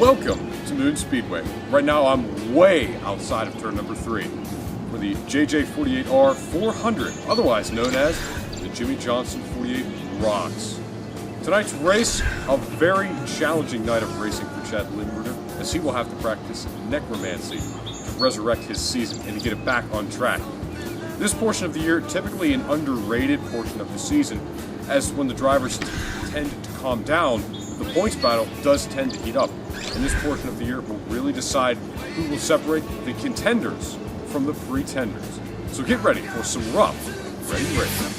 Welcome to Moon Speedway. Right now I'm way outside of turn number 3 for the JJ48R 400, otherwise known as the Jimmy Johnson 48 Rocks. Tonight's race, a very challenging night of racing for Chad Limburger, as he will have to practice necromancy to resurrect his season and to get it back on track. This portion of the year, typically an underrated portion of the season, as when the drivers tend to calm down, the points battle does tend to heat up. And this portion of the year will really decide who will separate the contenders from the pretenders. So get ready for some rough, ready racing.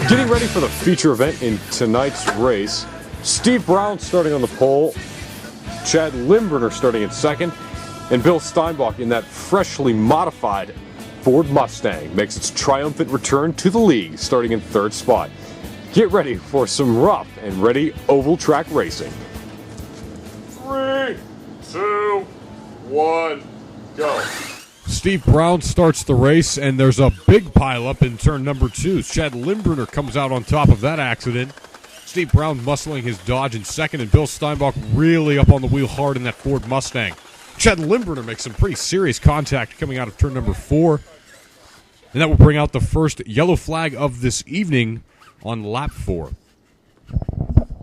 Getting ready for the feature event in tonight's race. Steve Brown starting on the pole, Chad Limburger starting in second, and Bill Steinbach in that freshly modified Ford Mustang makes its triumphant return to the league, starting in third spot. Get ready for some rough and ready oval track racing. 3, 2, 1, go. Steve Brown starts the race, and there's a big pileup in turn number 2. Chad Limburger comes out on top of that accident. Steve Brown muscling his Dodge in second, and Bill Steinbach really up on the wheel hard in that Ford Mustang. Chad Limburger makes some pretty serious contact coming out of turn number 4. And that will bring out the first yellow flag of this evening on lap 4.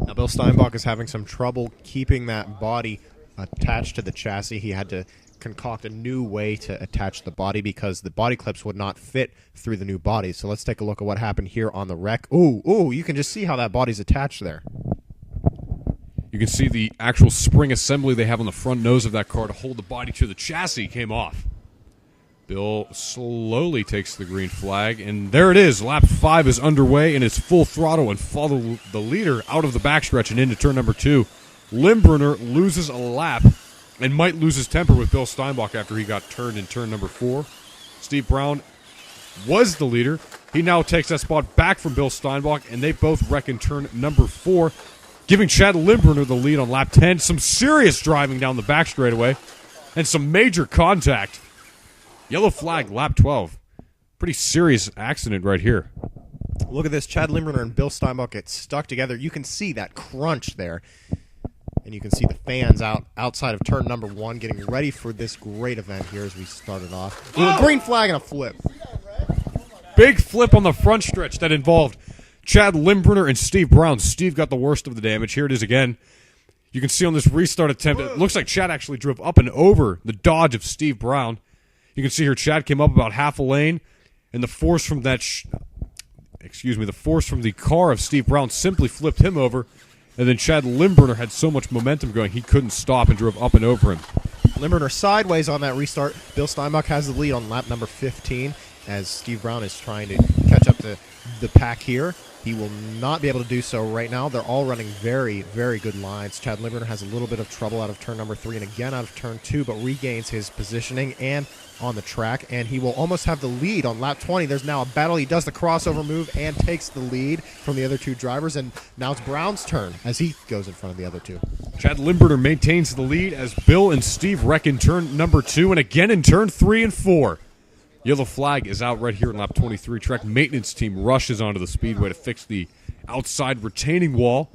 Now, Bill Steinbach is having some trouble keeping that body attached to the chassis. He had to concoct a new way to attach the body because the body clips would not fit through the new body. So let's take a look at what happened here on the wreck. Ooh, you can just see how that body's attached there. You can see the actual spring assembly they have on the front nose of that car to hold the body to the chassis came off. Bill slowly takes the green flag, and there it is. Lap 5 is underway, and it's full throttle and follow the leader out of the backstretch and into turn number 2. Limburger loses a lap and might lose his temper with Bill Steinbach after he got turned in turn number 4. Steve Brown was the leader. He now takes that spot back from Bill Steinbach, and they both wreck in turn number 4, giving Chad Limburger the lead on lap 10. Some serious driving down the back straightaway, and some major contact. Yellow flag, lap 12. Pretty serious accident right here. Look at this. Chad Limburger and Bill Steinbach get stuck together. You can see that crunch there. And you can see the fans outside of turn number 1 getting ready for this great event here as we started off. A green flag and a flip. Big flip on the front stretch that involved Chad Limburger and Steve Brown. Steve got the worst of the damage. Here it is again. You can see on this restart attempt, it looks like Chad actually drove up and over the Dodge of Steve Brown. You can see here Chad came up about half a lane, and the force from that, the force from the car of Steve Brown simply flipped him over, and then Chad Limburger had so much momentum going he couldn't stop and drove up and over him. Limburger sideways on that restart. Bill Steinbach has the lead on lap number 15 as Steve Brown is trying to catch up to the pack here. He will not be able to do so right now. They're all running very, very good lines. Chad Limburger has a little bit of trouble out of turn number 3 and again out of turn 2, but regains his positioning and on the track, and he will almost have the lead on lap 20. There's now a battle. He does the crossover move and takes the lead from the other two drivers, and now it's Brown's turn as he goes in front of the other two. Chad Limburger maintains the lead as Bill and Steve wreck in turn number 2 and again in turn 3 and 4. Yellow flag is out right here in lap 23. Track maintenance team rushes onto the speedway to fix the outside retaining wall,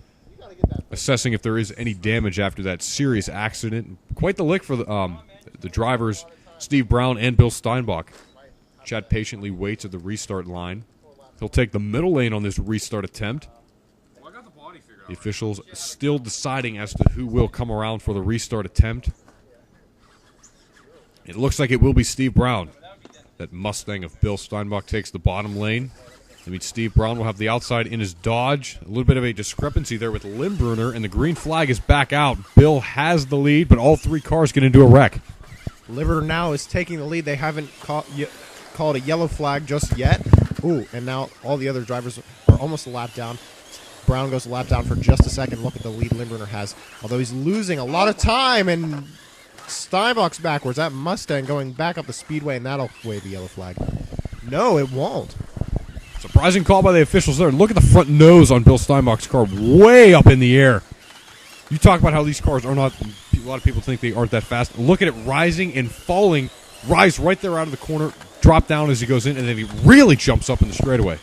assessing if there is any damage after that serious accident. Quite the lick for the drivers, Steve Brown and Bill Steinbach. Chad patiently waits at the restart line. He'll take the middle lane on this restart attempt. The officials still deciding as to who will come around for the restart attempt. It looks like it will be Steve Brown. That Mustang of Bill Steinbach takes the bottom lane. I mean, Steve Brown will have the outside in his Dodge. A little bit of a discrepancy there with Limburger, and the green flag is back out. Bill has the lead, but all three cars get into a wreck. Limburger now is taking the lead. They haven't called a yellow flag just yet. Ooh, and now all the other drivers are almost a lap down. Brown goes a lap down for just a second. Look at the lead Limburger has. Although he's losing a lot of time, and Steinbach's backwards. That Mustang going back up the speedway, and that'll wave the yellow flag. No, it won't. Surprising call by the officials there. Look at the front nose on Bill Steinbach's car, way up in the air. You talk about how these cars are not, a lot of people think they aren't that fast. Look at it rising and falling, rise right there out of the corner, drop down as he goes in, and then he really jumps up in the straightaway.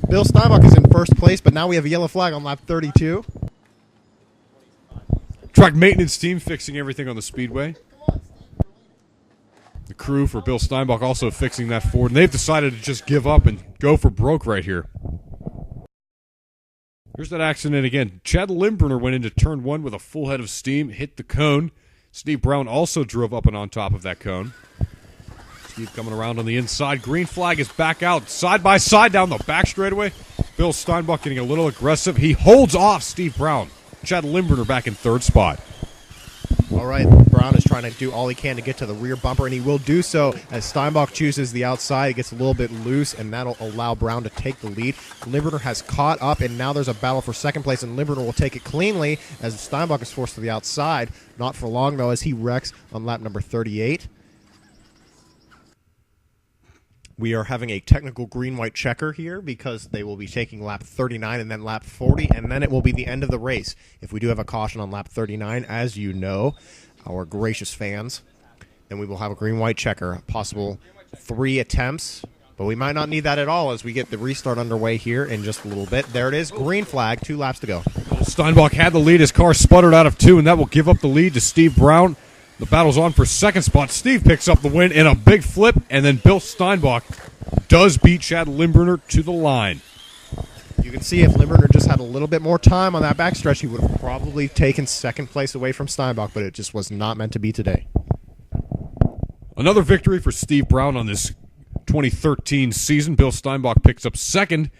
Bill Steinbach is in first place, but now we have a yellow flag on lap 32. Track maintenance team fixing everything on the speedway. The crew for Bill Steinbach also fixing that Ford, and they've decided to just give up and go for broke right here. Here's that accident again. Chad Limburner went into turn 1 with a full head of steam, hit the cone. Steve Brown also drove up and on top of that cone. Steve coming around on the inside. Green flag is back out, side by side down the back straightaway. Bill Steinbach getting a little aggressive. He holds off Steve Brown. Chad Limburner back in third spot. All right, Brown is trying to do all he can to get to the rear bumper, and he will do so as Steinbach chooses the outside. It gets a little bit loose, and that'll allow Brown to take the lead. Limburner has caught up, and now there's a battle for second place, and Limburner will take it cleanly as Steinbach is forced to the outside. Not for long, though, as he wrecks on lap number 38. We are having a technical green-white checker here because they will be taking lap 39 and then lap 40, and then it will be the end of the race. If we do have a caution on lap 39, as you know, our gracious fans, then we will have a green-white checker, possible 3 attempts, but we might not need that at all as we get the restart underway here in just a little bit. There it is, green flag, 2 laps to go. Steinbach had the lead. His car sputtered out of 2, and that will give up the lead to Steve Brown. The battle's on for second spot. Steve picks up the win in a big flip, and then Bill Steinbach does beat Chad Limburner to the line. You can see if Limburner just had a little bit more time on that backstretch, he would have probably taken second place away from Steinbach, but it just was not meant to be today. Another victory for Steve Brown on this 2013 season. Bill Steinbach picks up second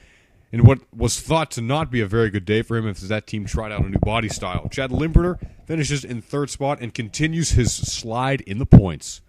in what was thought to not be a very good day for him as that team tried out a new body style. Chad Limburner finishes in third spot and continues his slide in the points.